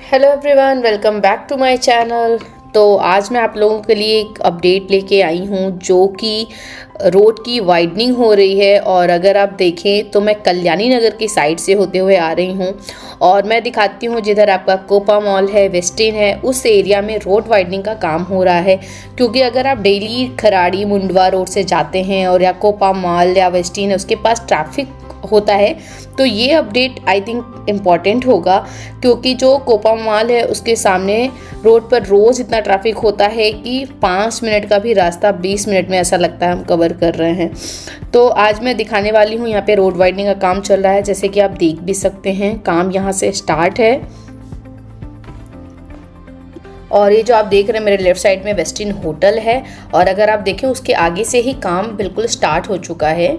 Hello everyone, welcome back to my channel. तो आज मैं आप लोगों के लिए एक अपडेट लेके आई हूँ जो कि रोड की वाइडनिंग हो रही है। और अगर आप देखें तो मैं कल्याणी नगर की साइड से होते हुए आ रही हूँ और मैं दिखाती हूँ जिधर आपका कोपा मॉल है, वेस्टिन है, उस एरिया में रोड वाइडनिंग का काम हो रहा है। क्योंकि अगर आप डेली खराड़ी मुंडवा रोड से जाते हैं और या कोपा मॉल या वेस्टिन है उसके पास ट्रैफिक होता है तो ये अपडेट आई थिंक इम्पॉर्टेंट होगा। क्योंकि जो कोपा मॉल है उसके सामने रोड पर रोज़ इतना ट्रैफिक होता है कि 5 मिनट का भी रास्ता 20 मिनट में ऐसा लगता है हम कवर कर रहे हैं। तो आज मैं दिखाने वाली हूँ, यहाँ पे रोड वाइडनिंग का काम चल रहा है, जैसे कि आप देख भी सकते हैं। काम यहाँ से स्टार्ट है और ये जो आप देख रहे हैं मेरे लेफ्ट साइड में वेस्टिन होटल है और अगर आप देखें उसके आगे से ही काम बिल्कुल स्टार्ट हो चुका है।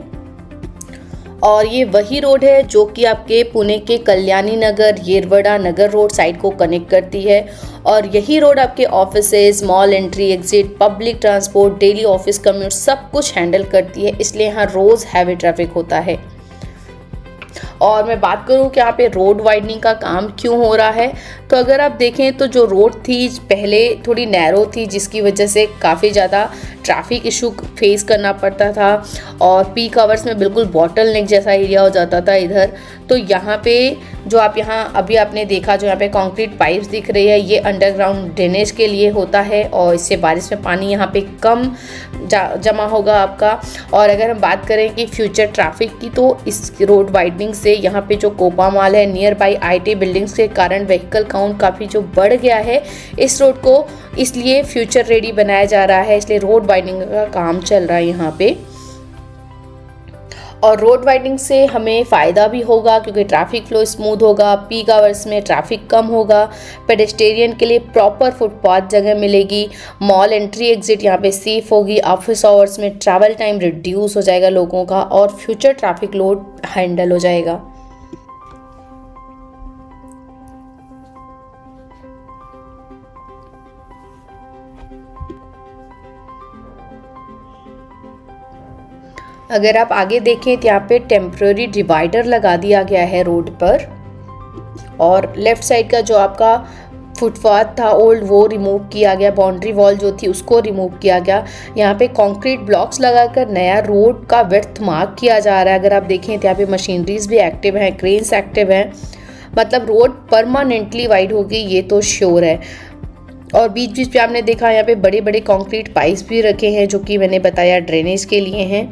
और ये वही रोड है जो कि आपके पुणे के कल्याणी नगर येरवड़ा नगर रोड साइड को कनेक्ट करती है। और यही रोड आपके offices, mall entry exit, public transport, daily office commute सब कुछ हैंडल करती है, इसलिए यहाँ रोज़ हैवी ट्रैफिक होता है। और मैं बात करूँ कि यहाँ पे रोड वाइडनिंग का काम क्यों हो रहा है, तो अगर आप देखें तो जो रोड थी पहले थोड़ी नैरो थी जिसकी वजह से काफ़ी ज़्यादा ट्रैफिक इशू फेस करना पड़ता था और पीक आवर्स में बिल्कुल बॉटल नेक जैसा एरिया हो जाता था इधर। तो यहाँ पे जो आप यहाँ अभी आपने देखा जो यहाँ पे कंक्रीट पाइप्स दिख रही है ये अंडरग्राउंड ड्रेनेज के लिए होता है और इससे बारिश में पानी यहाँ पे कम जमा होगा आपका। और अगर हम बात करें कि फ्यूचर ट्रैफिक की तो इस रोड वाइडनिंग से यहाँ पे जो कोपा मॉल है नियर बाई IT बिल्डिंग्स के कारण व्हीकल काउंट काफ़ी जो बढ़ गया है इस रोड को, इसलिए फ्यूचर रेडी बनाया जा रहा है, इसलिए रोड वाइडनिंग का काम चल रहा है यहाँ पे। और रोड वाइडनिंग से हमें फ़ायदा भी होगा क्योंकि ट्रैफिक फ्लो स्मूथ होगा, पीक आवर्स में ट्रैफिक कम होगा, पेडेस्टेरियन के लिए प्रॉपर फुटपाथ जगह मिलेगी, मॉल एंट्री एग्जिट यहाँ पे सेफ होगी, ऑफिस आवर्स में ट्रैवल टाइम रिड्यूस हो जाएगा लोगों का और फ्यूचर ट्रैफिक लोड हैंडल हो जाएगा। अगर आप आगे देखें तो यहाँ पे टेम्प्रेरी डिवाइडर लगा दिया गया है रोड पर और लेफ़्ट साइड का जो आपका फुटपाथ था ओल्ड वो रिमूव किया गया, बाउंड्री वॉल जो थी उसको रिमूव किया गया। यहाँ पे कंक्रीट ब्लॉक्स लगाकर नया रोड का विड्थ मार्क किया जा रहा है। अगर आप देखें तो यहाँ पे मशीनरीज भी एक्टिव हैं, क्रेन्स एक्टिव हैं, मतलब रोड परमानेंटली वाइड होगी ये तो श्योर है। और बीच बीच पे आपने देखा यहाँ पे बड़े बड़े कंक्रीट पाइप्स भी रखे हैं जो कि मैंने बताया ड्रेनेज के लिए हैं।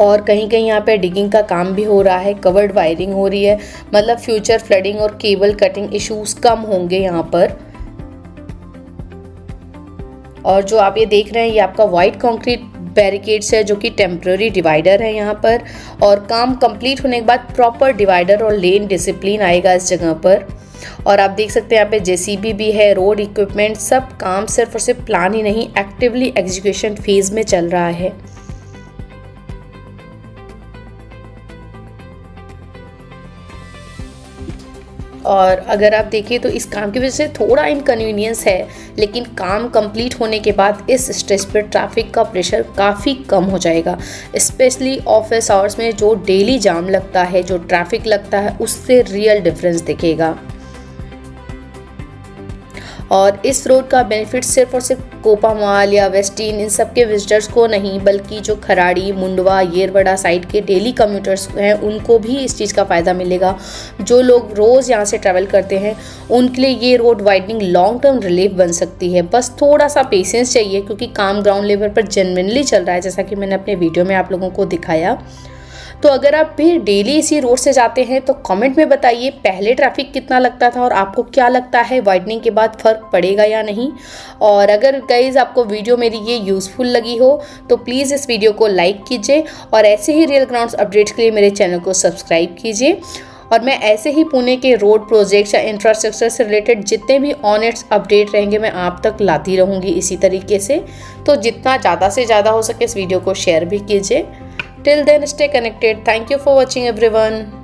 और कहीं कहीं यहाँ पे डिगिंग का काम भी हो रहा है, कवर्ड वायरिंग हो रही है, मतलब फ्यूचर फ्लडिंग और केबल कटिंग इश्यूज कम होंगे यहाँ पर। और जो आप ये देख रहे हैं ये आपका वाइट कंक्रीट बैरिकेड्स है जो कि टेम्प्रेरी डिवाइडर है यहाँ पर। और काम कंप्लीट होने के बाद प्रॉपर डिवाइडर और लेन डिसिप्लिन आएगा इस जगह पर। और आप देख सकते हैं यहाँ पे JCB भी है, रोड इक्विपमेंट, सब काम सिर्फ और सिर्फ प्लान ही नहीं एक्टिवली एग्जीक्यूशन फेज में चल रहा है। और अगर आप देखिए तो इस काम की वजह से थोड़ा इनकन्वीनियंस है, लेकिन काम कंप्लीट होने के बाद इस स्ट्रेच पर ट्रैफिक का प्रेशर काफ़ी कम हो जाएगा। स्पेशली ऑफिस आवर्स में जो डेली जाम लगता है, जो ट्रैफिक लगता है, उससे रियल डिफरेंस दिखेगा। और इस रोड का बेनिफिट सिर्फ और सिर्फ कोपा मॉल या वेस्टिन इन सब के विजिटर्स को नहीं बल्कि जो खराड़ी, मुंडवा, येरवड़ा साइड के डेली कम्यूटर्स हैं उनको भी इस चीज़ का फ़ायदा मिलेगा। जो लोग रोज़ यहाँ से ट्रैवल करते हैं उनके लिए ये road widening long term relief बन सकती है। बस थोड़ा सा पेशेंस चाहिए क्योंकि काम ग्राउंड लेवल पर जेन्युइनली चल रहा है, जैसा कि मैंने अपने वीडियो में आप लोगों को दिखाया। तो अगर आप भी डेली इसी रोड से जाते हैं तो कमेंट में बताइए पहले ट्रैफिक कितना लगता था और आपको क्या लगता है वाइडनिंग के बाद फ़र्क पड़ेगा या नहीं। और अगर गाइज़ आपको वीडियो मेरी ये यूज़फुल लगी हो तो प्लीज़ इस वीडियो को लाइक कीजिए और ऐसे ही रियल ग्राउंड्स अपडेट्स के लिए मेरे चैनल को सब्सक्राइब कीजिए। और मैं ऐसे ही पुणे के रोड प्रोजेक्ट्स या इंफ्रास्ट्रक्चर से रिलेटेड जितने भी ऑनेस्ट अपडेट रहेंगे मैं आप तक लाती रहूँगी इसी तरीके से। तो जितना ज़्यादा से ज़्यादा हो सके इस वीडियो को शेयर भी कीजिए। Till then, stay connected. Thank you for watching everyone.